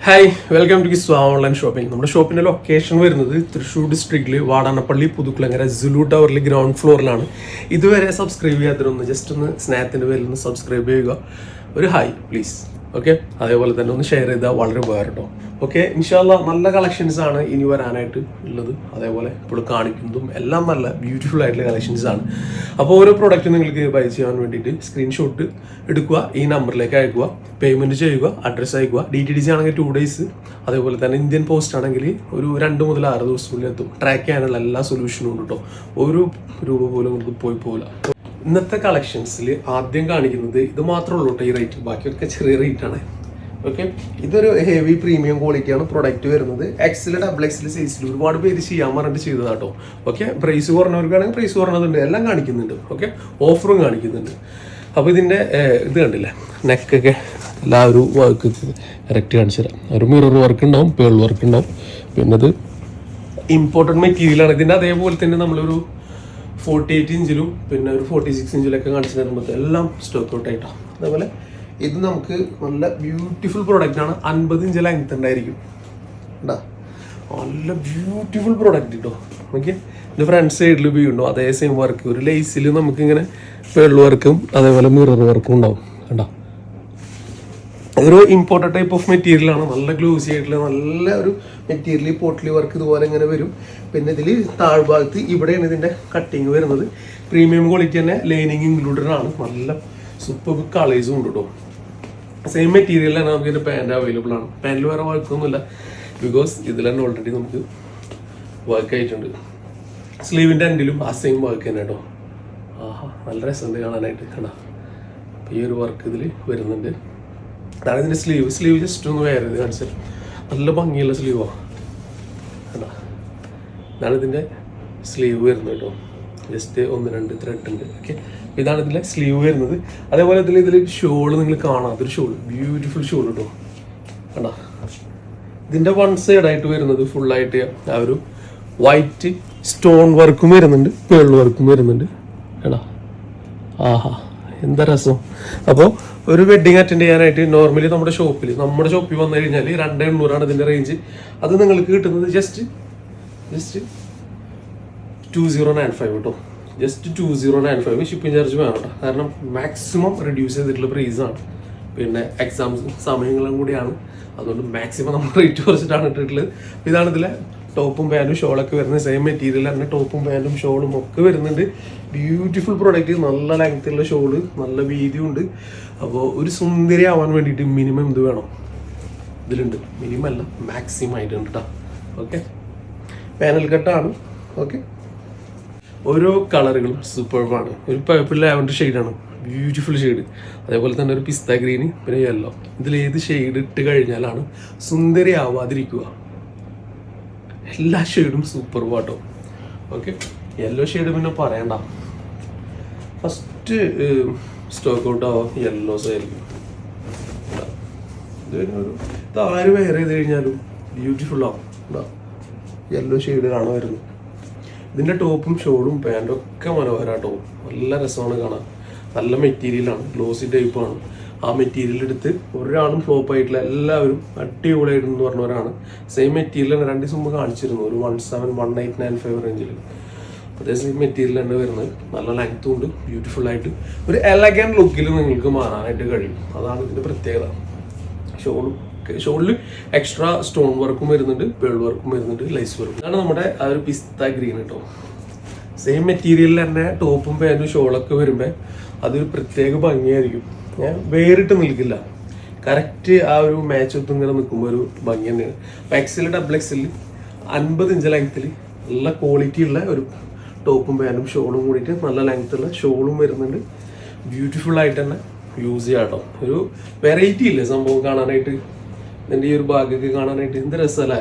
Hi welcome to Kiswa online shopping. നമ്മുടെ ഷോപ്പിന്റെ location വരുന്നത് തൃശ്ശൂർ ഡിസ്ട്രിക്റ്റിൽ വാടാനപ്പള്ളി പുതുക്കുളങ്ങര സുലു ടവറിൽ ഗ്രൗണ്ട് ഫ്ലോറിലാണ്. ഇതുവരെ സബ്സ്ക്രൈബ് ചെയ്യാത്തവരൊന്ന് ജസ്റ്റ് ഒന്ന് സ്നേഹത്തിന്റെ പേരിൽ ഒന്ന് സബ്സ്ക്രൈബ് ചെയ്യുക. ഒരു ഹായ് പ്ലീസ്. ഓക്കെ, അതേപോലെ തന്നെ ഒന്ന് ഷെയർ ചെയ്താൽ വളരെ ഉപകാരം കേട്ടോ. ഓക്കെ, ഇൻഷാല്ല നല്ല കളക്ഷൻസ് ആണ് ഇനി വരാനായിട്ട് ഉള്ളത്. അതേപോലെ ഇപ്പോൾ കാണിക്കുന്നതും എല്ലാം നല്ല ബ്യൂട്ടിഫുൾ ആയിട്ടുള്ള കളക്ഷൻസ് ആണ്. അപ്പോൾ ഓരോ പ്രോഡക്റ്റ് നിങ്ങൾക്ക് ബൈ ചെയ്യാൻ വേണ്ടിയിട്ട് സ്ക്രീൻഷോട്ട് എടുക്കുക, ഈ നമ്പറിലേക്ക് അയക്കുക, പേയ്മെൻറ്റ് ചെയ്യുക, അഡ്രസ്സ് അയക്കുക. DTDC ആണെങ്കിൽ 2 days, അതേപോലെ തന്നെ ഇന്ത്യൻ പോസ്റ്റ് ആണെങ്കിൽ ഒരു 2 മുതൽ 6 ദിവസത്തിനുള്ളിൽ എത്തും. ട്രാക്ക് ചെയ്യാനുള്ള എല്ലാ സൊല്യൂഷനും ഉണ്ട് കേട്ടോ. ഒരു രൂപ പോലും നിങ്ങൾക്ക് പോകില്ല. ഇന്നത്തെ കളക്ഷൻസിൽ ആദ്യം കാണിക്കുന്നത് ഇത് മാത്രമേ ഉള്ളൂ കേട്ടോ ഈ റേറ്റ്, ബാക്കിയൊക്കെ ചെറിയ റേറ്റ് ആണ്. ഓക്കെ, ഇതൊരു ഹെവി പ്രീമിയം ക്വാളിറ്റിയാണ് പ്രൊഡക്റ്റ് വരുന്നത്. XL, XXL സൈസിൽ ഒരുപാട് പേര് ചെയ്യാൻ പറഞ്ഞിട്ട് ചെയ്തതാട്ടോ. ഓക്കെ, പ്രൈസ് കുറഞ്ഞവർക്കാണെങ്കിൽ പ്രൈസ് കുറഞ്ഞതുണ്ട്, എല്ലാം കാണിക്കുന്നുണ്ട്. ഓക്കെ, ഓഫറും കാണിക്കുന്നുണ്ട്. അപ്പോൾ ഇതിൻ്റെ ഇത് കണ്ടില്ലേ, നെക്കൊക്കെ എല്ലാ ഒരു വർക്ക് കറക്റ്റ് കാണിച്ചു തരാം. ഒരു മിറർ വർക്ക് ഉണ്ടാവും, പേൾ വർക്ക് ഉണ്ടാവും. പിന്നെ ഇത് ഇമ്പോർട്ടൻറ്റ് മെറ്റീരിയലാണ്. ഇതിൻ്റെ അതേപോലെ തന്നെ നമ്മളൊരു 48 ഇഞ്ചിലും പിന്നെ ഒരു 46 ഇഞ്ചിലൊക്കെ കാണിച്ചു തരുമ്പോൾ എല്ലാം സ്റ്റോക്ക് ഔട്ട് ആയിട്ടാണ്. അതേപോലെ ഇത് നമുക്ക് നല്ല ബ്യൂട്ടിഫുൾ പ്രോഡക്റ്റ് ആണ്. 50 ഇഞ്ച് ലെങ്ത് ഉണ്ടായിരിക്കും കേട്ടോ. നല്ല ബ്യൂട്ടിഫുൾ പ്രോഡക്റ്റ് കേട്ടോ. ഓക്കെ, ഇതിൻ്റെ ഫ്രണ്ട് സൈഡിൽ വ്യൂ ഉണ്ടോ, അതേ സെയിം വർക്ക്. ഒരു ലേസിൽ നമുക്കിങ്ങനെ പേൾ വർക്കും അതേപോലെ മിറർ വർക്കും ഉണ്ടാവും കേട്ടോ. അതൊരു ഇമ്പോർട്ടൻ്റ് ടൈപ്പ് ഓഫ് മെറ്റീരിയലാണ്. നല്ല ഗ്ലോസി ആയിട്ടുള്ള നല്ല ഒരു മെറ്റീരിയൽ. പോട്ട്ലി വർക്ക് ഇതുപോലെ ഇങ്ങനെ വരും. പിന്നെ ഇതിൽ താഴ്ഭാഗത്ത് ഇവിടെയാണ് ഇതിൻ്റെ കട്ടിങ് വരുന്നത്. പ്രീമിയം ക്വാളിറ്റി തന്നെ, ലൈനിങ് ഇൻക്ലൂഡഡ് ആണ്. നല്ല സൂപ്പർ കളേഴ്സും ഉണ്ട് കേട്ടോ. സെയിം മെറ്റീരിയൽ തന്നെ നമുക്ക് ഇതിൻ്റെ പാൻറ് അവൈലബിൾ ആണ്. പാൻറ്റിൽ വേറെ വർക്കൊന്നുമില്ല, ബിക്കോസ് ഇതിൽ തന്നെ ഓൾറെഡി നമുക്ക് വർക്ക് ആയിട്ടുണ്ട്. സ്ലീവിൻ്റെ എൻഡിലും ആ സെയിം വർക്ക് തന്നെ കേട്ടോ. ആഹാ, നല്ല രസമുണ്ട് കാണാനായിട്ട് കേട്ടോ. അപ്പോൾ ഈ ഒരു വർക്ക് ഇതിൽ വരുന്നുണ്ട്. അതാണ് ഇതിൻ്റെ സ്ലീവ് ജസ്റ്റ് ഒന്ന് വേറെ ഇത് കാണിച്ചാൽ നല്ല ഭംഗിയുള്ള സ്ലീവാണ് കേട്ടോ. ഇതാണ് ഇതിൻ്റെ സ്ലീവ് വരുന്നത് കേട്ടോ. ജസ്റ്റ് 1-2 ത്രെഡ് ഉണ്ട്. ഓക്കെ, ഇതാണ് ഇതിൻ്റെ സ്ലീവ് വരുന്നത്. അതേപോലെ ഇതിൽ ഷോള് നിങ്ങൾ കാണാം. അതൊരു ഷോൾ, ബ്യൂട്ടിഫുൾ ഷോൾ കേട്ടോ കണ്ടോ. ഇതിൻ്റെ വൺ സൈഡായിട്ട് വരുന്നത് ഫുള്ളായിട്ട് ആ ഒരു വൈറ്റ് സ്റ്റോൺ വർക്കും വരുന്നുണ്ട്, പേൾ വർക്കും വരുന്നുണ്ട് കേട്ടോ. ആഹാ, എന്താ രസം. അപ്പോൾ ഒരു വെഡ്ഡിങ് അറ്റൻഡ് ചെയ്യാനായിട്ട് നോർമലി നമ്മുടെ ഷോപ്പിൽ വന്നു കഴിഞ്ഞാൽ 2,800 ഇതിൻ്റെ റേഞ്ച്. അത് നിങ്ങൾക്ക് കിട്ടുന്നത് ജസ്റ്റ് 2095 കേട്ടോ. ജസ്റ്റ് 2095. ഷിപ്പിംഗ് ചാർജ് വേണം കേട്ടോ. കാരണം മാക്സിമം റെഡ്യൂസ് ചെയ്തിട്ടുള്ള പ്രൈസാണ്. പിന്നെ എക്സാം സമയങ്ങളും കൂടിയാണ്, അതുകൊണ്ട് മാക്സിമം നമ്മൾ റേറ്റ് കുറച്ചിട്ടാണ് ഇട്ടിട്ടുള്ളത്. ഇതാണ് ഇതിലെ ടോപ്പും പാൻറ്റും ഷോളൊക്കെ വരുന്നത്. സെയിം മെറ്റീരിയൽ തന്നെ ടോപ്പും പാൻറ്റും ഷോളും ഒക്കെ വരുന്നുണ്ട്. ബ്യൂട്ടിഫുൾ പ്രൊഡക്റ്റ്, നല്ല ലെങ്ത്തുള്ള ഷോള്, നല്ല വീതിയുണ്ട്. അപ്പോൾ ഒരു സുന്ദരി ആവാൻ വേണ്ടിയിട്ട് മിനിമം ഇത് വേണം, ഇതിലുണ്ട്. മിനിമം അല്ല, മാക്സിമം ആയിട്ടുണ്ട് കേട്ടോ. Okay, panel കട്ടാണ്. ഓക്കെ, ഓരോ കളറുകളും സൂപ്പർബാണ്. ഒരു പർപ്പിൾ ലാവൻഡർ ഷെയ്ഡാണ്, ബ്യൂട്ടിഫുൾ ഷെയ്ഡ്. അതേപോലെ തന്നെ ഒരു പിസ്ത ഗ്രീന്, പിന്നെ യെല്ലോ. ഇതിലേത് ഷെയ്ഡ് ഇട്ട് കഴിഞ്ഞാലാണ് സുന്ദരി ആവാതിരിക്കുക. എല്ലാ ഷെയ്ഡും സൂപ്പർ വാട്ടോ. ഓക്കെ, യെല്ലോ ഷെയ്ഡ് പിന്നെ പറയണ്ട, ഫസ്റ്റ് സ്റ്റോക്ക് ഔട്ട് ആവാം യെല്ലോസ് ആയിരിക്കും. ഇത് ആര് വെയർ ചെയ്ത് കഴിഞ്ഞാലും ബ്യൂട്ടിഫുൾ ആവും. യെല്ലോ ഷെയ്ഡിലാണ് വരുന്നത്. ഇതിൻ്റെ ടോപ്പും ഷോളും പാൻറ്റും ഒക്കെ മനോഹരമാട്ടോ. നല്ല രസമാണ് കാണാൻ. നല്ല മെറ്റീരിയലാണ്, ഗ്ലോസി ടൈപ്പാണ്. ആ മെറ്റീരിയൽ എടുത്ത് ഒരാളും ഫ്ലോപ്പ് ആയിട്ടില്ല, എല്ലാവരും അടിപൊളിയായിട്ടെന്ന് പറഞ്ഞവരാണ്. സെയിം മെറ്റീരിയൽ തന്നെ 2 ദിവസം മുമ്പ് കാണിച്ചിരുന്നു, ഒരു 171895 റേഞ്ചിൽ. അതേ സെയിം മെറ്റീരിയൽ തന്നെ വരുന്നത്. നല്ല ലെങ്ത്തും ഉണ്ട്, ബ്യൂട്ടിഫുൾ ആയിട്ട് ഒരു എലഗൻറ്റ് ലുക്കിൽ നിങ്ങൾക്ക് മാറാനായിട്ട് കഴിയും. അതാണ് ഇതിൻ്റെ പ്രത്യേകത. ഷോളിൽ എക്സ്ട്രാ സ്റ്റോൺ വർക്കും വരുന്നുണ്ട്, പേൾ വർക്കും വരുന്നുണ്ട്, ലൈസ് വർക്കും. അതാണ് നമ്മുടെ ആ ഒരു പിസ്ത ഗ്രീൻ കേട്ടോ. സെയിം മെറ്റീരിയലിൽ തന്നെ ടോപ്പും പാൻറ്റും ഷോളൊക്കെ വരുമ്പോൾ അതൊരു പ്രത്യേക ഭംഗിയായിരിക്കും. ഞാൻ വേറിട്ട് നിൽക്കില്ല, കറക്റ്റ് ആ ഒരു മാച്ച് ഒത്തും ഇങ്ങനെ നിൽക്കുമ്പോൾ ഒരു ഭംഗി തന്നെയാണ്. അപ്പോൾ XL, XXL 50 ഇഞ്ച് ലെങ്ത്തിൽ നല്ല ക്വാളിറ്റി ഉള്ള ഒരു ടോപ്പും പാൻറ്റും ഷോളും കൂടിയിട്ട് നല്ല ലെങ്ത്തുള്ള ഷോളും വരുന്നുണ്ട്. ബ്യൂട്ടിഫുൾ ആയിട്ട് തന്നെ യൂസ് ചെയ്യാം കേട്ടോ. ഒരു വെറൈറ്റി ഇല്ലേ സംഭവം കാണാനായിട്ട്. ഇതിൻ്റെ ഈ ഒരു ഭാഗമൊക്കെ കാണാനായിട്ട് എന്ത് രസമല്ലേ.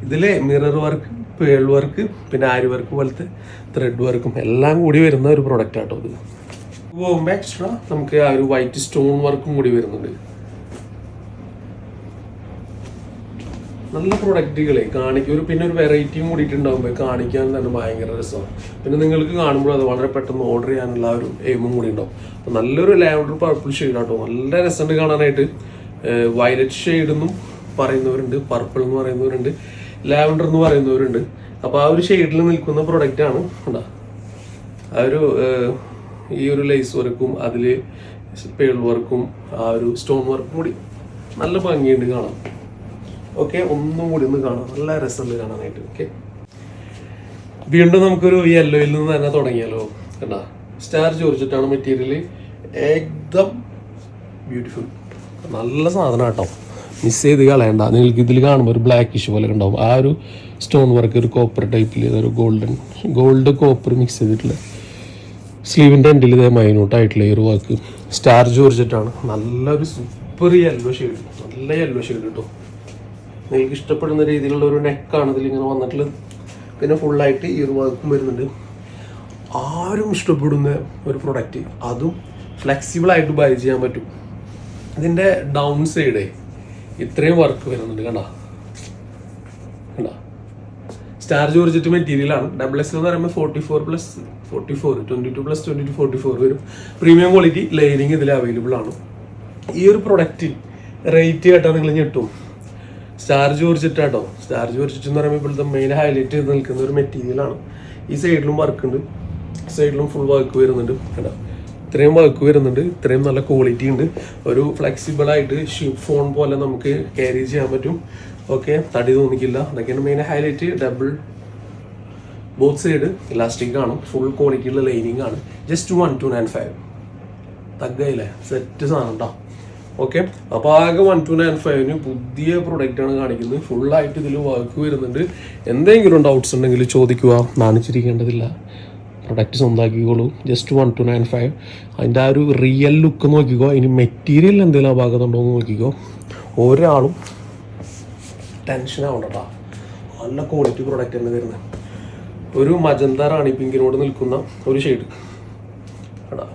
ഇതിലെ മിറർ വർക്ക്, പേൾ വർക്ക്, പിന്നെ ആരി വർക്ക് പോലത്തെ ത്രെഡ് വർക്കും എല്ലാം കൂടി വരുന്ന ഒരു പ്രൊഡക്റ്റ് ആട്ടോ ഇത്. പോകുമ്പോൾ എക്സ്ട്രാ നമുക്ക് ആ ഒരു വൈറ്റ് സ്റ്റോൺ വർക്കും കൂടി വരുന്നുണ്ട്. നല്ല പ്രൊഡക്റ്റുകളെ കാണിക്കും. പിന്നെ ഒരു വെറൈറ്റിയും കൂടിയിട്ടുണ്ടാകുമ്പോൾ കാണിക്കാൻ തന്നെ ഭയങ്കര രസമാണ്. പിന്നെ നിങ്ങൾക്ക് കാണുമ്പോൾ അത് വളരെ പെട്ടെന്ന് ഓർഡർ ചെയ്യാനുള്ള ഒരു എയിമും കൂടി ഉണ്ടാവും. അപ്പോൾ നല്ലൊരു ലാവൻഡർ പർപ്പിൾ ഷെയ്ഡ് ആട്ടോ. നല്ല രസമുണ്ട് കാണാനായിട്ട്. വയലറ്റ് ഷെയ്ഡ് എന്നും പറയുന്നവരുണ്ട്, പർപ്പിൾ എന്ന് പറയുന്നവരുണ്ട്, ലാവൻഡർ എന്ന് പറയുന്നവരുണ്ട്. അപ്പോൾ ആ ഒരു ഷെയ്ഡിൽ നിൽക്കുന്ന പ്രൊഡക്റ്റാണ് ഉണ്ടാ. ആ ഒരു ഈ ഒരു ലേസ് വർക്കും അതിൽ പേൾ വർക്കും ആ ഒരു സ്റ്റോൺ വർക്കും കൂടി നല്ല ഭംഗിയുണ്ട് കാണാം. ഓക്കെ, ഒന്നും കൂടി ഒന്ന് കാണാം, നല്ല രസമുണ്ട് കാണാനായിട്ട്. ഓക്കെ, വീണ്ടും നമുക്കൊരു യെല്ലോയിൽ നിന്ന് തന്നെ തുടങ്ങിയാലോ. കണ്ടാ, സ്റ്റാർ ജോർജറ്റാണ് മെറ്റീരിയൽ, ഏകദം ബ്യൂട്ടിഫുൾ, നല്ല സാധനം കേട്ടോ, മിസ് ചെയ്ത് കളയണ്ട. നിങ്ങൾക്ക് ഇതിൽ കാണുമ്പോൾ ഒരു ബ്ലാക്കിഷ് പോലെ ഉണ്ടാവും. ആ ഒരു സ്റ്റോൺ വർക്ക് ഒരു കോപ്പർ ടൈപ്പിൽ, ഒരു ഗോൾഡ് കോപ്പർ മിക്സ് ചെയ്തിട്ടുള്ള സ്ലീവിൻ്റെ എൻഡിൽ ഇതേ മൈന്യൂട്ടായിട്ടുള്ള ഈ ഒരു വർക്ക്. സ്റ്റാർ ജോർജറ്റാണ്, നല്ലൊരു സൂപ്പർ യെല്ലോ ഷെയ്ഡ്, നല്ല യെല്ലോ ഷെയ്ഡ് കേട്ടോ. നിങ്ങൾക്ക് ഇഷ്ടപ്പെടുന്ന രീതിയിലുള്ള ഒരു നെക്കാണ് ഇതിൽ ഇങ്ങനെ വന്നിട്ടുള്ളത്. പിന്നെ ഫുള്ളായിട്ട് ഈ ഒരു വർക്കും വരുന്നുണ്ട്. ആരും ഇഷ്ടപ്പെടുന്ന ഒരു പ്രൊഡക്റ്റ്, അതും ഫ്ലെക്സിബിളായിട്ട് ബൈ ചെയ്യാൻ പറ്റും. ഇതിൻ്റെ ഡൗൺ സൈഡ് ഇത്രയും വർക്ക് വരുന്നുണ്ട്. കണ്ടാ, സ്റ്റാർ ജോർജറ്റ് മെറ്റീരിയലാണ്. ഡബിൾ എക്സ് എന്ന് പറയുമ്പോൾ 44+44 22+22 44 വരും. പ്രീമിയം ക്വാളിറ്റി ലൈനിങ് ഇതിൽ അവൈലബിൾ ആണ്. ഈ ഒരു പ്രൊഡക്റ്റ് റേറ്റ് കേട്ടാൽ നിങ്ങൾ ഞെട്ടും. സ്റ്റാർ ജോർജറ്റ് ആട്ടോ. സ്റ്റാർ ജോർജറ്റ് എന്ന് പറയുമ്പോൾ ഇപ്പോഴത്തെ മെയിൻ ഹൈലൈറ്റ് ചെയ്ത് നിൽക്കുന്ന ഒരു മെറ്റീരിയലാണ്. ഈ സൈഡിലും വർക്ക് ഉണ്ട്, സൈഡിലും ഫുൾ വർക്ക് വരുന്നുണ്ട്. കേട്ടോ, ഇത്രയും വർക്ക് വരുന്നുണ്ട്, ഇത്രയും നല്ല ക്വാളിറ്റി ഉണ്ട്. ഒരു ഫ്ലെക്സിബിളായിട്ട് ഷിഫോൺ പോലെ നമുക്ക് ക്യാരി ചെയ്യാൻ പറ്റും. ഓക്കെ, തടി തോന്നിക്കില്ല. അതൊക്കെയാണ് main highlight. Double both side elastic ആണ്, ഫുൾ ക്വാളിറ്റിയുള്ള ലൈനിങ് ആണ്. ജസ്റ്റ് 1295 തഗ്ഗയില്ലേ, സെറ്റ് സാധനം കേട്ടോ. ഓക്കെ, അപ്പോൾ ആകെ 1295 പുതിയ പ്രൊഡക്റ്റാണ് കാണിക്കുന്നത്. ഫുള്ളായിട്ട് ഇതിൽ വർക്ക് വരുന്നുണ്ട്. എന്തെങ്കിലും ഡൗട്ട്സ് ഉണ്ടെങ്കിൽ ചോദിക്കുക, നാണിച്ചിരിക്കേണ്ടതില്ല. പ്രൊഡക്റ്റ് സ്വന്തമാക്കിക്കോളൂ. ജസ്റ്റ് 1295. അതിൻ്റെ ആ ഒരു റിയൽ ലുക്ക് നോക്കിക്കോ. ഇനി മെറ്റീരിയൽ എന്തെങ്കിലും അപാകതയുണ്ടോ എന്ന് നോക്കിക്കോ. ഒരാളും ടെൻഷൻ ആവണ്ട കേട്ടോ, നല്ല ക്വാളിറ്റി പ്രൊഡക്റ്റ് തന്നെ വരുന്നത്. ഒരു മജന്ത റാണി പിങ്കിനോട് നിൽക്കുന്ന ഒരു ഷെയ്ഡ് കേട്ടോ.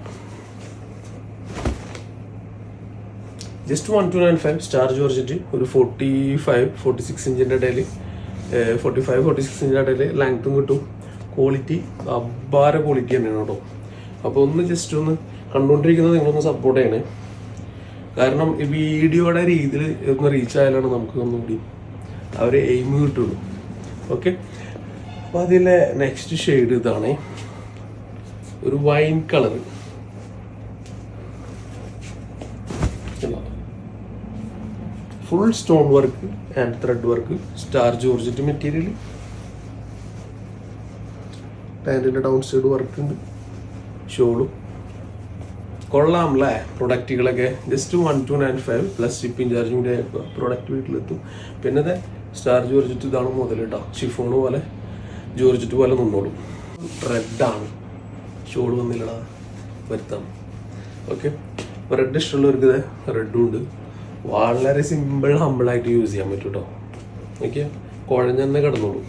Just 1295 star georgette. ഒരു 45-46 ഇഞ്ചിൻ്റെ ഇടയിൽ, 45-46 ഇഞ്ചിൻ്റെ ഇടയിൽ ലെങ്ത്തും കിട്ടും. ക്വാളിറ്റി അപാര ക്വാളിറ്റി തന്നെയാണ് കേട്ടോ. അപ്പോൾ ഒന്ന് ജസ്റ്റ് ഒന്ന് കണ്ടുകൊണ്ടിരിക്കുന്നത് നിങ്ങളൊന്ന് സപ്പോർട്ട് ചെയ്യണേ. കാരണം ഈ വീഡിയോയുടെ രീതിയിൽ ഒന്ന് റീച്ച് ആയാലാണ് നമുക്ക് ഒന്നുകൂടി ആ ഒരു എയിം കിട്ടുള്ളൂ. ഓക്കെ, അപ്പോൾ അതിലെ നെക്സ്റ്റ് ഷെയ്ഡ് ഇതാണ്, ഒരു wine colour. Full stone work and thread work, star georgette material. പാൻറ്റിൻ്റെ ഡൗൺ സൈഡ് വർക്ക് ഉണ്ട്, ഷോളും കൊള്ളാം അല്ലേ പ്രൊഡക്റ്റുകളൊക്കെ. ജസ്റ്റ് 1295 പ്ലസ് ഷിപ്പിംഗ് ചാർജും കൂടി ആയപ്പോൾ പ്രൊഡക്റ്റ് വീട്ടിലെത്തും. പിന്നെ സ്റ്റാർ ജോർജറ്റ് ഇതാണ് മുതൽ കേട്ടോ. ഷിഫോണ് പോലെ ജോർജറ്റ് പോലെ നിന്നോളും. റെഡാണ്, ഷോൾ വന്നില്ലടാ, വരുത്താം. ഓക്കെ, അപ്പോൾ റെഡ് ഇഷ്ടമുള്ളവർക്ക് ഇത് റെഡും ഉണ്ട്. വളരെ സിമ്പിൾ ഹമ്പിളായിട്ട് യൂസ് ചെയ്യാൻ പറ്റും കേട്ടോ. ഓക്കെ, കുഴഞ്ഞ് തന്നെ കിടന്നോളൂ.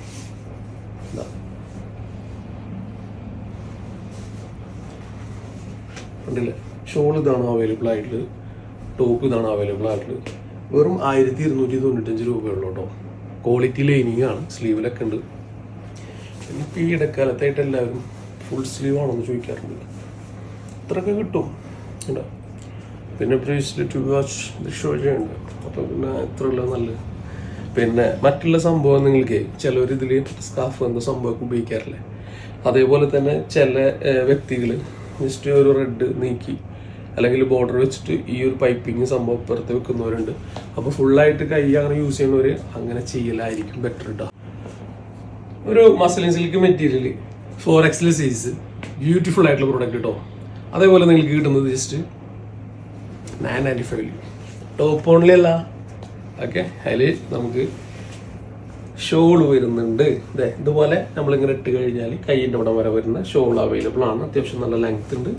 കണ്ടില്ലേ, ഷോൾ ഇതാണ് അവൈലബിൾ ആയിട്ടുള്ളത്, ടോപ്പ് ഇതാണ് അവൈലബിൾ ആയിട്ടുള്ളത്. വെറും 1295 രൂപയുള്ളൂ കേട്ടോ. ക്വാളിറ്റി ലൈനിങ് ആണ്, സ്ലീവിലൊക്കെ ഉണ്ട്. പിന്നെ ഇപ്പോൾ ഈ ഇടക്കാലത്തായിട്ട് എല്ലാവരും ഫുൾ സ്ലീവ് ആണെന്ന് ചോദിക്കാറുണ്ട്. ഇത്രയൊക്കെ കിട്ടും കേട്ടോ. പിന്നെ ബ്രേസ്ലെറ്റ് വാച്ച് ഷോ ചെയ്യുന്നുണ്ട്. അപ്പോൾ പിന്നെ ഇത്രയുള്ള നല്ലത്. പിന്നെ മറ്റുള്ള സംഭവം നിങ്ങൾക്ക് ചിലവർ ഇതിൽ സ്കാർഫ് എന്ന സംഭവമൊക്കെ ഉപയോഗിക്കാറില്ലേ, അതേപോലെ തന്നെ ചില വ്യക്തികൾ ജസ്റ്റ് ഒരു റെഡ് നീക്കി അല്ലെങ്കിൽ ബോർഡർ വെച്ചിട്ട് ഈ ഒരു പൈപ്പിങ് സംഭവം പുറത്ത് വെക്കുന്നവരുണ്ട്. അപ്പോൾ ഫുള്ളായിട്ട് കൈ അങ്ങനെ യൂസ് ചെയ്യുന്നവർ അങ്ങനെ ചെയ്യലായിരിക്കും ബെറ്റർ കേട്ടോ. ഒരു muslin silk material 4XL size beautiful ആയിട്ടുള്ള പ്രോഡക്റ്റ് കേട്ടോ. അതേപോലെ നിങ്ങൾക്ക് കിട്ടുന്നത് ജസ്റ്റ് 995 ടോപ്പ് ഓൺലി അല്ല. ഓക്കെ, അതിൽ നമുക്ക് ഷോള് വരുന്നുണ്ട്. ഇതുപോലെ നമ്മളിങ്ങനെ ഇട്ട് കഴിഞ്ഞാൽ കൈയിൻ്റെ അവിടെ വരെ വരുന്ന ഷോൾ അവൈലബിൾ ആണ്. അത്യാവശ്യം നല്ല ലെങ്ത് ഉണ്ട്,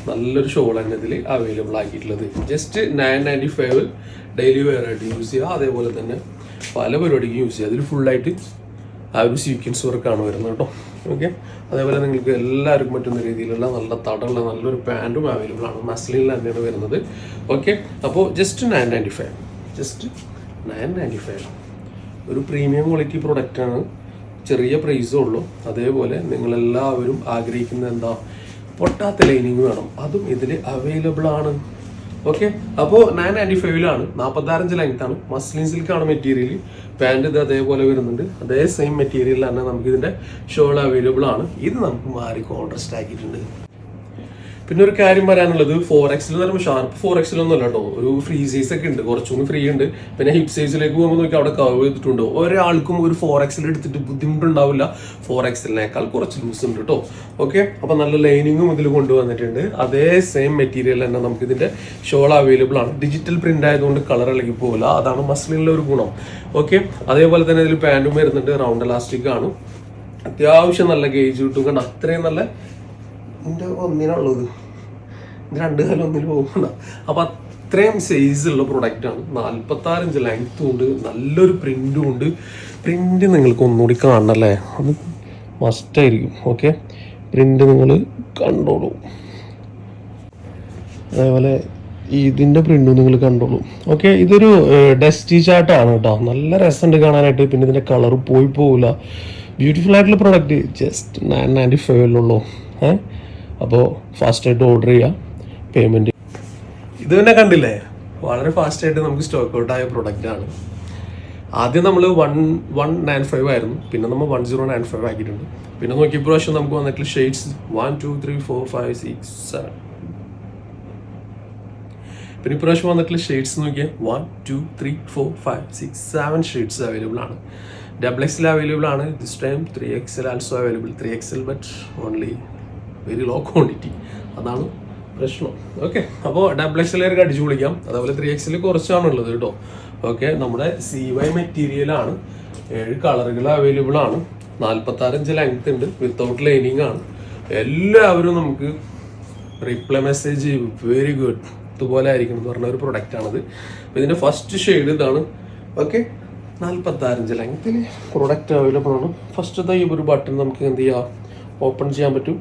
നല്ലൊരു ഷോൾ തന്നെ ഇതിൽ അവൈലബിൾ ആക്കിയിട്ടുള്ളത്. ജസ്റ്റ് 995 ഡെയിലി വെയർ ആയിട്ട് യൂസ് ചെയ്യുക, അതേപോലെ തന്നെ പല പരിപാടിക്കും യൂസ് ചെയ്യുക. അതിൽ ഫുള്ളായിട്ട് ആ ഒരു സീക്വൻസ് വർക്കാണ് വരുന്നത് കേട്ടോ. ഓക്കെ, അതേപോലെ നിങ്ങൾക്ക് എല്ലാവർക്കും പറ്റുന്ന രീതിയിലുള്ള നല്ല തടമുള്ള നല്ലൊരു പാൻറ്റും അവൈലബിൾ ആണ്. മസ്ലിനിൽ തന്നെയാണ് വരുന്നത്. ഓക്കെ, അപ്പോൾ ജസ്റ്റ് 995 ഒരു പ്രീമിയം ക്വാളിറ്റി പ്രൊഡക്റ്റാണ്. ചെറിയ പ്രൈസേ ഉള്ളൂ. അതേപോലെ നിങ്ങളെല്ലാവരും ആഗ്രഹിക്കുന്നത് എന്താ, പൊട്ടാത്ത ലൈനിങ് വേണം, അതും ഇതിൽ അവൈലബിൾ ആണ്. ഓക്കെ, അപ്പോൾ 995 46 ലെങ്ത് ആണ്, മസ്ലിൻ സിൽക്ക് ആണ് മെറ്റീരിയൽ. പാൻറ് ഇത് അതേപോലെ വരുന്നുണ്ട്, അതേ സെയിം മെറ്റീരിയൽ തന്നെ നമുക്ക് ഇതിന്റെ ഷോൾ അവൈലബിൾ ആണ്. ഇത് നമുക്ക് മാറി കോൺട്രാസ്റ്റ് ആക്കിയിട്ടുണ്ട്. പിന്നെ ഒരു കാര്യം പറയാനുള്ളത്, 4X എന്ന് പറയുമ്പോൾ ഷാർപ്പ് 4X ഒന്നും അല്ല കേട്ടോ, ഒരു ഫ്രീ സൈസ് ഒക്കെ ഉണ്ട്, കുറച്ചുകൂടി ഫ്രീ ഉണ്ട്. പിന്നെ ഹിപ്പ് സൈസിലേക്ക് പോകുമ്പോൾ നോക്കി അവിടെ കർവ് ചെയ്തിട്ടുണ്ട്. ഒരാൾക്കും ഒരു 4X എടുത്തിട്ട് ബുദ്ധിമുട്ടുണ്ടാവില്ല, 4X കുറച്ച് ലൂസ് ഉണ്ട് കേട്ടോ. ഓക്കെ, അപ്പൊ നല്ല ലൈനിങ്ങും ഇതിൽ കൊണ്ടുവന്നിട്ടുണ്ട്. അതേ സെയിം മെറ്റീരിയൽ തന്നെ നമുക്ക് ഇതിന്റെ ഷോൾ അവൈലബിൾ ആണ്. ഡിജിറ്റൽ പ്രിന്റ് ആയതുകൊണ്ട് കളർ ഇളകി പോകില്ല, അതാണ് മസ്ലിനിലെ ഒരു ഗുണം. ഓക്കെ, അതേപോലെ തന്നെ ഇതിൽ പാൻറ്റും വരുന്നുണ്ട്, റൗണ്ട് ഇലാസ്റ്റിക് ആണ്. അത്യാവശ്യം നല്ല ഗേജ് കിട്ടും, കാരണം അത്രയും നല്ല ഒന്നിനുള്ളത്, രണ്ട് കാലം ഒന്നിൽ പോകുന്നുണ്ട്. അപ്പൊ അത്രയും സൈസ് ഉള്ള പ്രൊഡക്റ്റ് ആണ്. 46 ലെങ്ത്തും ഉണ്ട്, നല്ലൊരു പ്രിന്റും ഉണ്ട്. പ്രിന്റ് നിങ്ങൾക്ക് ഒന്നുകൂടി കാണണല്ലേ, അത് മസ്റ്റായിരിക്കും. ഓക്കെ, പ്രിന്റ് നിങ്ങൾ കണ്ടോളൂ, അതേപോലെ ഇതിന്റെ പ്രിന്റും നിങ്ങൾ കണ്ടോളൂ. ഓക്കെ, ഇതൊരു ഡസ്റ്റി ചാർട്ടാണ് കേട്ടോ, നല്ല രസമുണ്ട് കാണാനായിട്ട്. പിന്നെ ഇതിന്റെ കളർ പോയി പോകില്ല, ബ്യൂട്ടിഫുൾ ആയിട്ടുള്ള പ്രൊഡക്റ്റ്. ജസ്റ്റ് 995 അപ്പോൾ ഫാസ്റ്റായിട്ട് ഓർഡർ ചെയ്യുക. പേയ്മെൻറ്റ് ഇത് തന്നെ കണ്ടില്ലേ, വളരെ ഫാസ്റ്റായിട്ട് നമുക്ക് സ്റ്റോക്ക് ഔട്ട് ആയ പ്രൊഡക്റ്റ് ആണ്. ആദ്യം നമ്മൾ 1195 ആയിരുന്നു, പിന്നെ നമ്മൾ 1095 ആക്കിയിട്ടുണ്ട്. പിന്നെ നോക്കിയ പ്രാവശ്യം നമുക്ക് വന്നിട്ടുള്ള ഷെയ്ഡ്സ് 1 2 3 4 5 6 7. പിന്നെ ഇപ്രാവശ്യം വന്നിട്ടുള്ള ഷെയ്ഡ്സ് നോക്കിയാൽ 1 2 3 4 5 6 7 ഷെയ്ഡ്സ് അവൈലബിൾ ആണ്. XXL അവൈലബിൾ ആണ്. This time 3XL also available. 3XL but only very low quantity, അതാണ് പ്രശ്നം. ഓക്കെ, അപ്പോൾ XXL അടിച്ചു വിളിക്കാം. അതേപോലെ 3XL കുറച്ചാണുള്ളത് കേട്ടോ. ഓക്കെ, നമ്മുടെ CY മെറ്റീരിയലാണ്. 7 കളറുകൾ അവൈലബിൾ ആണ്. 46 ലെങ്ത് ഉണ്ട്, വിത്തൗട്ട് ലൈനിങ് ആണ്. എല്ലാവരും നമുക്ക് റിപ്ലൈ മെസ്സേജ് വെരി ഗുഡ് ഇതുപോലെ ആയിരിക്കും എന്ന് പറഞ്ഞ ഒരു പ്രൊഡക്റ്റ് ആണിത്. അപ്പോൾ ഇതിന്റെ ഫസ്റ്റ് ഷെയ്ഡ് ഇതാണ്. ഓക്കെ, 46 ലെങ്ത്തിൽ പ്രൊഡക്റ്റ് അവൈലബിൾ ആണ്. ഫസ്റ്റത്തെ ഈ ഒരു ബട്ടൺ നമുക്ക് എന്ത് ചെയ്യാം, ഓപ്പൺ ചെയ്യാൻ പറ്റും.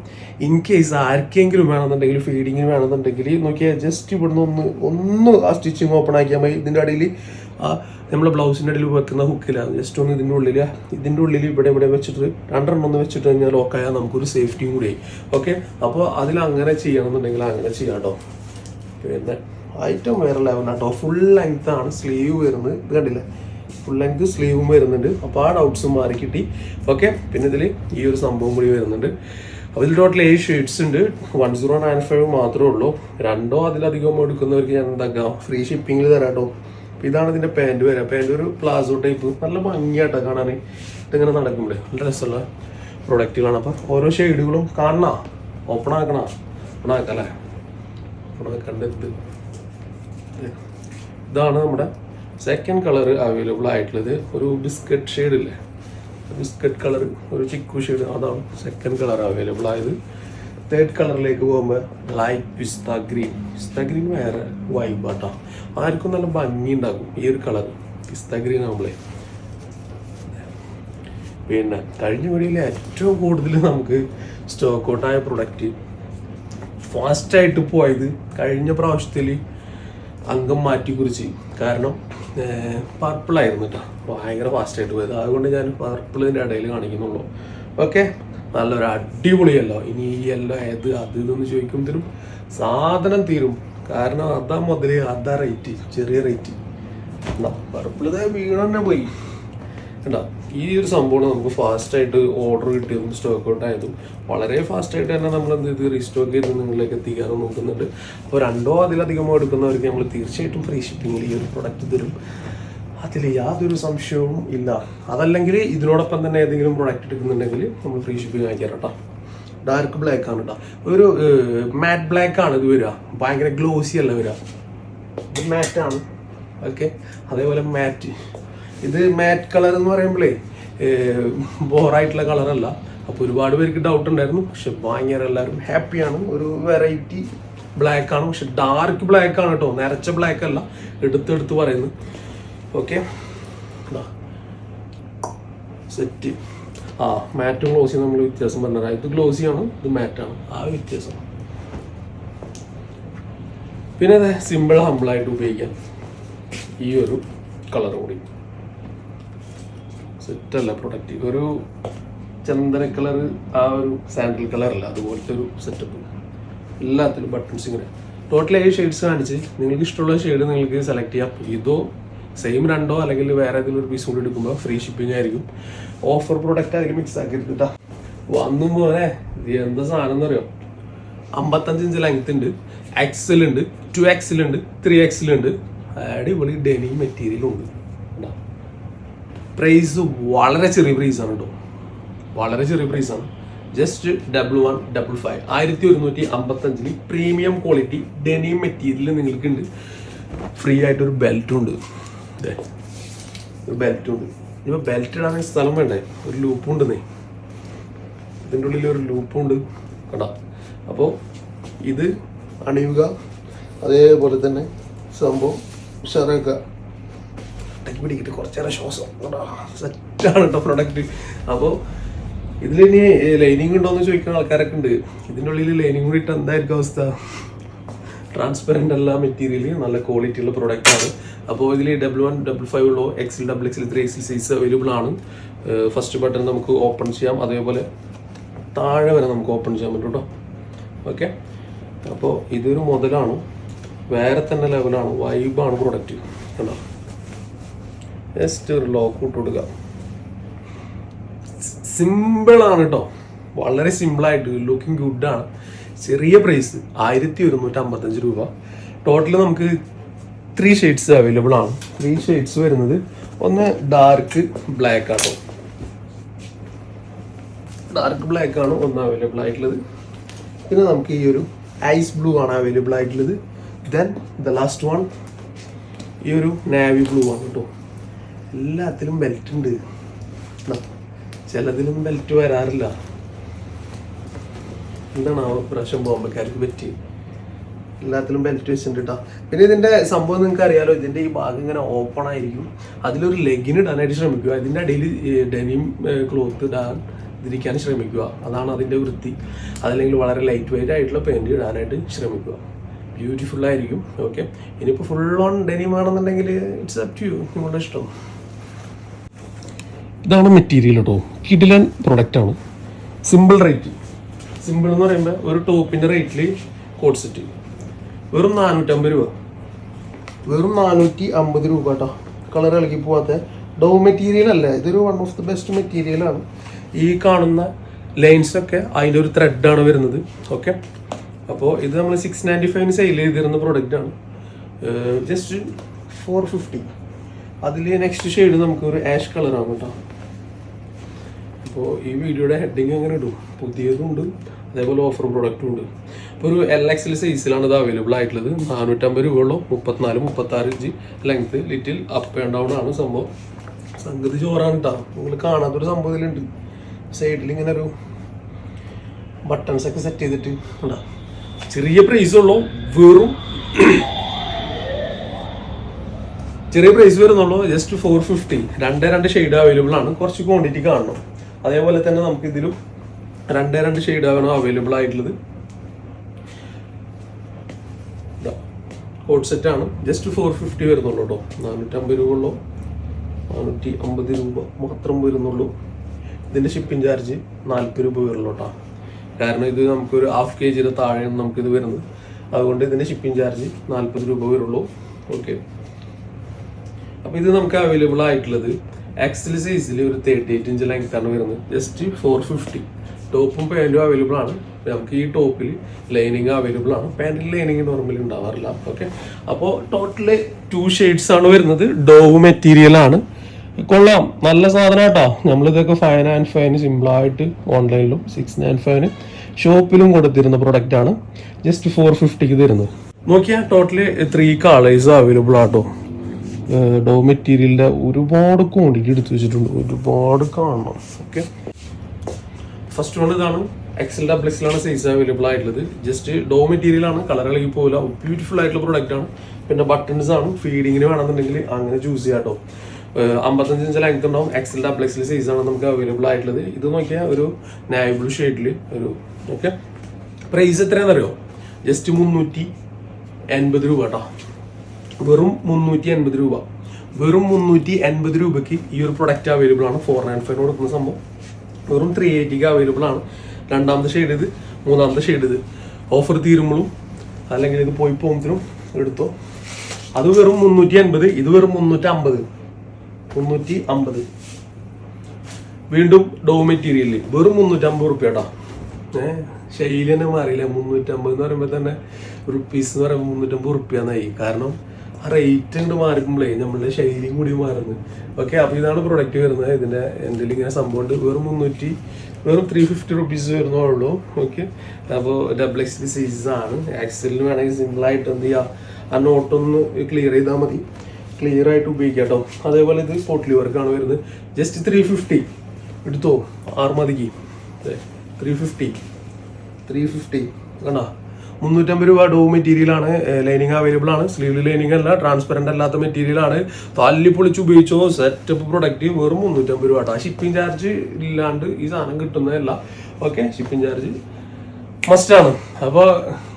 ഇൻ കേസ് ആർക്കെങ്കിലും വേണമെന്നുണ്ടെങ്കിൽ, ഫീഡിങ്ങിന് വേണമെന്നുണ്ടെങ്കിൽ നോക്കിയാൽ ജസ്റ്റ് ഇവിടുന്ന് ഒന്ന് ആ സ്റ്റിച്ചിങ് ഓപ്പൺ ആക്കിയാൽ മതി. ഇതിൻ്റെ അടിയിൽ ആ നമ്മളെ ബ്ലൗസിൻ്റെ അടിയിൽ വെക്കുന്ന ഹുക്കിലാണ്, ജസ്റ്റ് ഒന്ന് ഇതിൻ്റെ ഉള്ളിൽ ഇവിടെ വെച്ചിട്ട് 2 ഒന്ന് വെച്ചിട്ട് കഴിഞ്ഞാൽ ലോക്കായാൽ നമുക്കൊരു സേഫ്റ്റിയും കൂടിയായി. ഓക്കെ, അപ്പോൾ അതിൽ അങ്ങനെ ചെയ്യണമെന്നുണ്ടെങ്കിൽ അങ്ങനെ ചെയ്യാം കേട്ടോ. പിന്നെ ഐറ്റം വേറെ ലെവലാട്ടോ. ഫുൾ ലെങ്ത് ആണ് സ്ലീവ് വരുന്നത്, ഇത് കണ്ടില്ലേ, ഫുൾ ലെങ്ത് സ്ലീവും വരുന്നുണ്ട്. അപ്പോൾ ആ ഡൗട്ട്സും മാറി കിട്ടി. ഓക്കെ, പിന്നെ ഇതിൽ ഈ ഒരു സംഭവം കൂടി വരുന്നുണ്ട്. അപ്പോൾ ഇതിൽ ടോട്ടൽ 7 ഷെയ്ഡ്സ് ഉണ്ട്. 1095 മാത്രമേ ഉള്ളൂ. 2 അതിലധികം എടുക്കുന്നവർക്ക് ഞാൻ എന്താക്കാം, ഫ്രീ ഷിപ്പിങ്ങിൽ തരാം കേട്ടോ. അപ്പോൾ ഇതാണ് ഇതിൻ്റെ പാൻറ് വരാം. പാൻറ് ഒരു പ്ലാസോ ടൈപ്പ്, നല്ല ഭംഗിയാട്ടോ കാണാൻ. ഇതിങ്ങനെ നടക്കുമ്പോഴേ നല്ല രസമുള്ള പ്രൊഡക്റ്റുകളാണ്. അപ്പോൾ ഓരോ ഷെയ്ഡുകളും കാണണ, ഓപ്പൺ ആക്കണല്ലേ, ഓപ്പൺ ആക്കണ്ടത്. ഇതാണ് നമ്മുടെ സെക്കൻഡ് കളർ അവൈലബിൾ ആയിട്ടുള്ളത്. ഒരു ബിസ്ക്കറ്റ് ഷെയ്ഡ് ഇല്ലേ, ബിസ്ക്കറ്റ് കളർ, ഒരു ചിക്കു ഷെയ്ഡ്, അതാണ് സെക്കൻഡ് കളർ അവൈലബിൾ ആയത്. തേർഡ് കളറിലേക്ക് പോകുമ്പോൾ ലൈറ്റ് പിസ്ത ഗ്രീൻ വേറെ വൈബാട്ടോ. ആർക്കും നല്ല ഭംഗി ഉണ്ടാക്കും ഈ ഒരു കളർ പിസ്ത ഗ്രീൻ ആകുമ്പോഴേ. പിന്നെ കഴിഞ്ഞ വീഡിയോയിൽ ഏറ്റവും കൂടുതൽ നമുക്ക് സ്റ്റോക്ക് ഔട്ടായ പ്രൊഡക്റ്റ് ഫാസ്റ്റായിട്ട് പോയത് കഴിഞ്ഞ പ്രാവശ്യത്തിൽ അംഗം മാറ്റി കുറിച്ച്, കാരണം പർപ്പിളായിരുന്നു കേട്ടോ, ഭയങ്കര ഫാസ്റ്റായിട്ട് പോയത്. അതുകൊണ്ട് ഞാൻ പർപ്പിളിൻ്റെ ഇടയിൽ കാണിക്കുന്നുള്ളൂ. ഓക്കെ, നല്ലൊരു അടിപൊളിയല്ലോ. ഇനി ഈ എല്ലാം അത് ഇതെന്ന് ചോദിക്കുമ്പോഴത്തേനും സാധനം തീരും, കാരണം അതാ മുതൽ അതാ റേറ്റ്, ചെറിയ റേറ്റ്. പർപ്പിൾ ഇതേ വീണ് തന്നെ പോയി കേട്ടോ. ഈ ഒരു സംഭവം നമുക്ക് ഫാസ്റ്റായിട്ട് ഓർഡർ കിട്ടിയതും സ്റ്റോക്ക് ഔട്ട് ആയതും വളരെ ഫാസ്റ്റായിട്ട് തന്നെ നമ്മൾ എന്ത് ചെയ്ത് റീസ്റ്റോക്ക് ചെയ്ത് നിങ്ങളിലേക്ക് എത്തിക്കാനും നോക്കുന്നുണ്ട്. അപ്പോൾ 2 അതിലധികമോ എടുക്കുന്നവർക്ക് നമ്മൾ തീർച്ചയായിട്ടും ഫ്രീ ഷിപ്പിങ്ങിൽ ഈ ഒരു പ്രൊഡക്റ്റ് തരും, അതിൽ യാതൊരു സംശയവും ഇല്ല. അതല്ലെങ്കിൽ ഇതിനോടൊപ്പം തന്നെ ഏതെങ്കിലും പ്രൊഡക്റ്റ് എടുക്കുന്നുണ്ടെങ്കിൽ നമ്മൾ ഫ്രീ ഷിപ്പിംഗ് അയക്കാം കേട്ടോ. ഡാർക്ക് ബ്ലാക്ക് ആണ് കേട്ടോ, ഒരു മാറ്റ് ബ്ലാക്ക് ആണ് ഇത് വരിക, ഭയങ്കര ഗ്ലോസി അല്ല വരിക, ഇത് മാറ്റാണ്. ഓക്കെ, അതേപോലെ മാറ്റ്, ഇത് മാറ്റ് കളർ എന്ന് പറയുമ്പോഴേ ബോറായിട്ടുള്ള കളറല്ല. അപ്പോൾ ഒരുപാട് പേർക്ക് ഡൗട്ട് ഉണ്ടായിരുന്നു, പക്ഷെ ഭയങ്കര എല്ലാവരും ഹാപ്പിയാണ്. ഒരു വെറൈറ്റി ബ്ലാക്ക് ആണ്, പക്ഷെ ഡാർക്ക് ബ്ലാക്ക് ആണ് കേട്ടോ, നിറച്ച ബ്ലാക്ക് അല്ല, എടുത്ത് പറയുന്നു. Okay, set. മാറ്റും ഗ്ലോസിയും നമ്മൾ വ്യത്യാസം പറഞ്ഞാൽ, ഇത് ഗ്ലോസിയാണ്, ഇത് മാറ്റാണ്, ആ വ്യത്യാസം. പിന്നെ അതെ സിമ്പിൾ ഹമ്പിളായിട്ട് ഉപയോഗിക്കാം ഈ ഒരു കളർ കൂടി. സെറ്റല്ല പ്രൊഡക്റ്റ്, ഒരു ചന്ദന കളർ, ആ ഒരു സാൻഡൽ കളറല്ല, അതുപോലത്തെ ഒരു സെറ്റപ്പ്. എല്ലാത്തിലും ബട്ടൺസ് ഇങ്ങനെ ടോട്ടൽ 7 ഷെയ്ഡ്സ് കാണിച്ച് നിങ്ങൾക്ക് ഇഷ്ടമുള്ള ഷെയ്ഡ് നിങ്ങൾക്ക് സെലക്ട് ചെയ്യാം. ഇതോ സെയിം 2 അല്ലെങ്കിൽ വേറെ ഏതെങ്കിലും ഒരു പീസ് കൂടി എടുക്കുമ്പോൾ ഫ്രീ ഷിപ്പിംഗ് ആയിരിക്കും. ഓഫർ പ്രൊഡക്റ്റ് അതിൽ മിക്സ് ആക്കിയിട്ട് കേട്ടോ. വന്നും പോലെ ഇത് എന്താ സാധനം എന്നറിയോ, 55 ഇഞ്ച് ലെങ്ത് ഉണ്ട്, എക്സൽ ഉണ്ട്, 2XL ഉണ്ട്, 3XL ഉണ്ട്. അടിപൊളി ഡെനിം മെറ്റീരിയലും ഉണ്ട്. പ്രൈസ് വളരെ ചെറിയ പ്രൈസാണ് കേട്ടോ, വളരെ ചെറിയ പ്രൈസാണ്. Just 1155 1155 premium quality denim material നിങ്ങൾക്ക് ഉണ്ട്. ഫ്രീ ആയിട്ടൊരു ബെൽറ്റും ഉണ്ട്, ഒരു ബെൽറ്റും ഉണ്ട്. ഇപ്പോൾ ബെൽറ്റ് ഇടാൻ സ്ഥലം വേണ്ടേ, ഒരു ലൂപ്പും ഉണ്ടെന്നേ, ഇതിൻ്റെ ഉള്ളിൽ ഒരു ലൂപ്പും ഉണ്ട് കേട്ടോ. അപ്പോൾ ഇത് അണിയുക, അതേപോലെ തന്നെ സംഭവം ഉഷാറാക്കുക. ടൈപ്പ് പിടിക്കിട്ട് കുറച്ചേറെ ശ്വാസം സെറ്റാണ് കേട്ടോ പ്രൊഡക്റ്റ്. അപ്പോൾ ഇതിലിനി ലൈനിങ് ഉണ്ടോയെന്ന് ചോദിക്കുന്ന ആൾക്കാരൊക്കെ ഉണ്ട്. ഇതിൻ്റെ ഉള്ളിൽ ലൈനിങ് കൂടി ഇട്ട് എന്തായിരിക്കും അവസ്ഥ? ട്രാൻസ്പെറൻ്റ് അല്ല മെറ്റീരിയൽ, നല്ല ക്വാളിറ്റി ഉള്ള പ്രൊഡക്റ്റ് ആണ്. അപ്പോൾ ഇതിൽ 1155 ഉള്ളൂ, XL, XXL, 3XL size available ആണ്. ഫസ്റ്റ് ബട്ടൺ നമുക്ക് ഓപ്പൺ ചെയ്യാം, അതേപോലെ താഴെ വരെ നമുക്ക് ഓപ്പൺ ചെയ്യാൻ പറ്റും കേട്ടോ. ഓക്കെ, അപ്പോൾ ഇതൊരു മുതലാണ്, വേറെ തന്നെ ലെവലാണ്, വൈബാണ് പ്രൊഡക്റ്റ് കേട്ടോ. ജസ്റ്റ് ഒരു ലോക്ക് ഇട്ട് കൊടുക്കുക. സിമ്പിളാണ് കേട്ടോ, വളരെ സിമ്പിളായിട്ട്, ലുക്കിംഗ് ഗുഡാണ്. ചെറിയ പ്രൈസ് 1155 രൂപ. ടോട്ടൽ നമുക്ക് 3 ഷെയ്ഡ്സ് അവൈലബിൾ ആണ്. 3 ഷെയ്ഡ്സ് വരുന്നത്, ഒന്ന് ഡാർക്ക് ബ്ലാക്ക് ആണ്, ഡാർക്ക് ബ്ലാക്ക് ആണ് ഒന്ന് അവൈലബിൾ ആയിട്ടുള്ളത്. പിന്നെ നമുക്ക് ഈ ഒരു ഐസ് ബ്ലൂ ആണ് അവൈലബിൾ ആയിട്ടുള്ളത്. ദെൻ ദ ലാസ്റ്റ് വൺ ഈ ഒരു നാവി ബ്ലൂ ആണ് കേട്ടോ. എല്ലാത്തിലും ബെൽറ്റ് ഉണ്ട്, ചിലതിലും ബെൽറ്റ് വരാറില്ല. എന്താണ് ആ പ്രാവശ്യം ബോംബക്കാർക്ക് പറ്റി, എല്ലാത്തിലും ബെൽറ്റ് വെച്ചിട്ടുണ്ട് കേട്ടോ. പിന്നെ ഇതിൻ്റെ സംഭവം നിങ്ങൾക്ക് അറിയാലോ, ഇതിൻ്റെ ഈ ഭാഗം ഇങ്ങനെ ഓപ്പൺ ആയിരിക്കും. അതിലൊരു ലെഗിന് ഇടാനായിട്ട് ശ്രമിക്കുക, ഇതിൻ്റെ അടിയിൽ ഡെനിം ക്ലോത്ത് ഇടാൻ ഇതിരിക്കാൻ ശ്രമിക്കുക, അതാണ് അതിൻ്റെ വൃത്തി. അതല്ലെങ്കിൽ വളരെ ലൈറ്റ് വെയിറ്റ് ആയിട്ടുള്ള പെയിൻറ് ഇടാനായിട്ട് ശ്രമിക്കുക, ബ്യൂട്ടിഫുൾ ആയിരിക്കും. ഓക്കെ, ഇനിയിപ്പോൾ ഫുൾ ഓൺ ഡെനിം ആണെന്നുണ്ടെങ്കിൽ ഇറ്റ്സ് അപ് ടു യു, നിങ്ങളുടെ ഇഷ്ടം. ഇതാണ് മെറ്റീരിയൽ കേട്ടോ, കിഡിലൻ പ്രൊഡക്റ്റ് ആണ്. സിമ്പിൾ റേറ്റ്, സിമ്പിൾ എന്ന് പറയുമ്പോൾ ഒരു ടോപ്പിൻ്റെ റേറ്റിൽ കോട്ട് സെറ്റ് വെറും 450 രൂപ, വെറും 450 രൂപ കേട്ടോ. കളർ ഇളകി പോവാത്ത ഡോ മെറ്റീരിയൽ അല്ല, ഇതൊരു വൺ ഓഫ് ദി ബെസ്റ്റ് മെറ്റീരിയലാണ്. ഈ കാണുന്ന ലൈൻസൊക്കെ അതിൻ്റെ ഒരു ത്രെഡാണ് വരുന്നത്. ഓക്കെ, അപ്പോൾ ഇത് നമ്മൾ 695 സെയിൽ ചെയ്തിരുന്ന പ്രൊഡക്റ്റാണ്. ജസ്റ്റ് 450. അതിൽ നെക്സ്റ്റ് ഷെയ്ഡ് നമുക്ക് ഒരു ആഷ് കളറാണ് കേട്ടോ. അപ്പോൾ ഈ വീഡിയോയുടെ ഹെഡിങ് എങ്ങനെ ഇടും, പുതിയതുണ്ട്, അതേപോലെ ഓഫർ പ്രൊഡക്റ്റും ഉണ്ട്. ഇപ്പോൾ ഒരു LXL സൈസിലാണ് ഇത് അവൈലബിൾ ആയിട്ടുള്ളത്. 450 രൂപയുള്ളൂ, 34, 36 inch length, little up and down ആണ് സംഭവം. സംഗതി ചോറാണ് കേട്ടോ. നിങ്ങൾ കാണാത്തൊരു സംഭവം ഇതിലുണ്ട്, സൈഡിൽ ഇങ്ങനെ ഒരു ബട്ടൺസ് ഒക്കെ സെറ്റ് ചെയ്തിട്ട് ഉണ്ടാ. ചെറിയ പ്രൈസുള്ളൂ, വെറും ചെറിയ പ്രൈസ് വരുന്നുള്ളൂ, ജസ്റ്റ് 450. 2 ഷെയ്ഡ് അവൈലബിൾ ആണ്, കുറച്ച് ക്വാണ്ടിറ്റി കാണണം. അതേപോലെ തന്നെ നമുക്ക് ഇതിലും 2 ഷെയ്ഡ് ആണ് അവൈലബിൾ ആയിട്ടുള്ളത്. കോട്ട് സെറ്റ് ആണ്, ജസ്റ്റ് 450 വരുന്നുള്ളൂ കേട്ടോ. 450 രൂപ ഉള്ളൂ, 450 രൂപ മാത്രം വരുന്നുള്ളൂ. ഇതിൻ്റെ ഷിപ്പിംഗ് ചാർജ് 40 രൂപ വരുള്ളൂ കേട്ടോ. കാരണം ഇത് നമുക്കൊരു 1/2 kg താഴെയാണ് നമുക്കിത് വരുന്നത്, അതുകൊണ്ട് ഇതിൻ്റെ ഷിപ്പിംഗ് ചാർജ് 40 രൂപ വരുള്ളൂ. ഓക്കെ, അപ്പോൾ ഇത് നമുക്ക് അവൈലബിൾ ആയിട്ടുള്ളത് XL സൈസിൽ ഒരു 38 ഇഞ്ച് ലെങ്ത്താണ് വരുന്നത്. ജസ്റ്റ് 450. ടോപ്പും പാൻറ്റും അവൈലബിൾ ആണ്. നമുക്ക് ഈ ടോപ്പിൽ ലൈനിങ് അവൈലബിൾ ആണ്, പാൻറ്റിൽ ലൈനിങ് നോർമലി ഉണ്ടാവാറില്ല. ഓക്കെ, അപ്പോൾ ടോട്ടൽ 2 ഷെയ്ഡ്സ് ആണ് വരുന്നത്. ഡോവ് മെറ്റീരിയൽ ആണ്, കൊള്ളാം, നല്ല സാധനം കേട്ടോ. നമ്മളിതൊക്കെ 595 സിമ്പിളായിട്ട് ഓൺലൈനിലും 695 ഷോപ്പിലും കൊടുത്തിരുന്ന പ്രൊഡക്റ്റ് ആണ്. ജസ്റ്റ് 450 തരുന്നത്. നോക്കിയാൽ ടോട്ടൽ 3 കളേഴ്സ് അവൈലബിൾ ആട്ടോ. ഡോ മെറ്റീരിയലിൻ്റെ ഒരുപാട് ക്വാണ്ടിറ്റി എടുത്തു വെച്ചിട്ടുണ്ട്, ഒരുപാട് കാണണം. ഓക്കെ, ഫസ്റ്റ് വൺ ഇതാണ്. XL, XXL ആണ് സൈസ് അവൈലബിൾ ആയിട്ടുള്ളത്. ജസ്റ്റ് ഡോ മെറ്റീരിയൽ ആണ്, കളർ ഇളകി പോകില്ല, ബ്യൂട്ടിഫുൾ ആയിട്ടുള്ള പ്രൊഡക്റ്റ് ആണ്. പിന്നെ ബട്ടൺസ് ആണ്, ഫീഡിങ്ങിന് വേണമെന്നുണ്ടെങ്കിൽ അങ്ങനെ ചൂസ് ചെയ്യാം കേട്ടോ. 55 ഇഞ്ച് ലെങ്ത് ഉണ്ടാവും. XL, XXL സൈസ് ആണ് നമുക്ക് അവൈലബിൾ ആയിട്ടുള്ളത്. ഇത് നോക്കിയാൽ ഒരു നാവി ബ്ലൂ ഷെയ്ഡിൽ ഒരു. Okay, price എത്രയാണെന്നറിയോ? ജസ്റ്റ് 380 രൂപ കേട്ടോ. വെറും 380 രൂപ. വെറും 380 രൂപയ്ക്ക് ഈ ഒരു പ്രൊഡക്റ്റ് അവൈലബിൾ ആണ്. 495 കൊടുക്കുന്ന സംഭവം വെറും 380 അവൈലബിൾ ആണ്. 2ാമത്തെ ഷെയ്ഡ് ഇത്, 3ാമത്തെ ഷെയ്ഡ് ഇത്. ഓഫർ തീരുമ്പോഴും അല്ലെങ്കിൽ ഇത് പോയി പോകുമ്പോഴത്തേനും എടുത്തോ. അത് വെറും 380, ഇത് വെറും 350. വീണ്ടും ഡോ മെറ്റീരിയല് വെറും 350 റുപ്യ കേട്ടോ. ശൈലി തന്നെ മാറിയില്ല. 350 എന്ന് പറയുമ്പോൾ തന്നെ റുപ്പീസ് എന്ന് പറയുമ്പോൾ 350 റുപ്യ എന്നായി. കാരണം ആ റേറ്റ് കൊണ്ട് മാറിക്കുമ്പോഴേ നമ്മളുടെ ശൈലിയും കൂടി മാറുന്നു. ഓക്കെ, അപ്പോൾ ഇതാണ് പ്രൊഡക്റ്റ് വരുന്നത്. ഇതിൻ്റെ എന്തെങ്കിലും ഇങ്ങനെ സംഭവം ഉണ്ട്. വെറും 350 റുപ്പീസ് വരുന്നുള്ളൂ. ഓക്കെ, അപ്പോൾ XXL സൈസ് ആണ്. ആക്സലിന് വേണമെങ്കിൽ സിമ്പിളായിട്ട് എന്ത് ചെയ്യുക, ആ നോട്ടൊന്ന് ക്ലിയർ ചെയ്താൽ മതി. ക്ലിയർ ആയിട്ട് ഉപയോഗിക്കാം കേട്ടോ. അതേപോലെ ഇത് പോട്ട്ലി വർക്കാണ് വരുന്നത്. ജസ്റ്റ് 350 എടുത്തോ, 6 മതിക്ക്. 350 കണ്ടോ, 350 രൂപ. ഡോ മെറ്റീരിയലാണ്. ലൈനിങ് അവൈലബിൾ ആണ്. സ്ലീവ് ലൈനിങ് അല്ല, ട്രാൻസ്പെറന്റ് അല്ലാത്ത മെറ്റീരിയലാണ്. തല്ലി പൊളിച്ച് ഉപയോഗിച്ചോ. സെറ്റപ്പ് പ്രൊഡക്റ്റ് വെറും 350 രൂപ കേട്ടോ. ഷിപ്പിംഗ് ചാർജ് ഇല്ലാണ്ട് ഈ സാധനം കിട്ടുന്നതല്ല. ഓക്കെ, ഷിപ്പിംഗ് ചാർജ് മസ്റ്റാണ്. അപ്പോൾ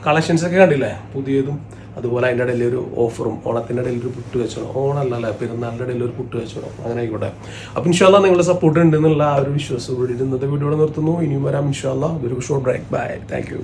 കളക്ഷൻസ് ഒക്കെ കണ്ടില്ലേ, പുതിയതും അതുപോലെ അതിൻ്റെ ഇടയിൽ ഒരു ഓഫറും, ഓണത്തിൻ്റെ ഇടയിൽ ഒരു പുട്ട് വെച്ചോണം. ഓണമല്ലല്ലേ, പെരുന്നാളിൻ്റെ ഇടയിൽ ഒരു പുട്ട് വെച്ചോണം. അങ്ങനെ ആയിക്കോട്ടെ. അപ്പോൾ ഇൻഷാല്ലാ നിങ്ങളുടെ സപ്പോർട്ട് ഉണ്ട് എന്നുള്ള ആ ഒരു വിശ്വാസം കൂടി ഇന്നത്തെ വീഡിയോ നിർത്തുന്നു. ഇനിയും വരാം ഇൻഷാല്ലാ. ഒരു short break. Bye, thank U.